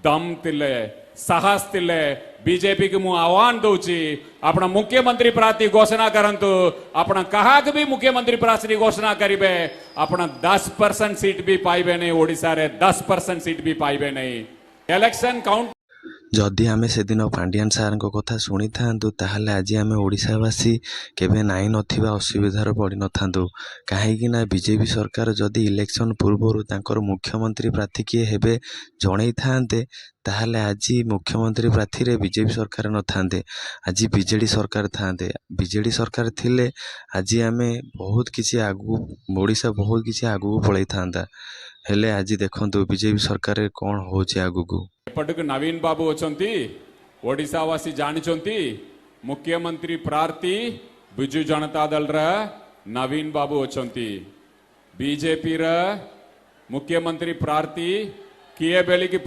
दम तिले साहस तिले बीजेपी की मु आह्वान दूची अपना मुख्यमंत्री प्रार्थी घोषणा करंतु अपना कहा भी मुख्यमंत्री प्रार्थी घोषणा करिबे अपना 10% सीट भी पाइबे नहीं ओडिशा रे 10% सीट भी पाइबे नहीं इलेक्शन काउंट जदि आमे से दिन पांडियान सार कथा शुणी था ताहले आज आमे ओडिशावासी केबे नाई नथिबा असुविधार पड़ी नथांतु कहीं बीजेपी सरकार जदि इलेक्शन पूर्व तांकर मुख्यमंत्री प्रार्थी किए हेबे जणई थांते ताहले आज मुख्यमंत्री प्रार्थी रे बीजेपी सरकार न थांते आज बीजेडी सरकार थांते बीजेडी सरकार थिले आज आमे बहुत किसी आगु ओडिशा बहुत किसी आगु पळै थांता हेले आज देखंतु बीजेपी सरकार कौन होचे आगु को एपटक नवीन बाबू अछंती ओडिशावासी जानिचंती मुख्यमंत्री प्रार्थी बिजु जनता दल रा नवीन बाबू अछंती बीजेपी रा मुख्यमंत्री प्रार्थी किए बेली की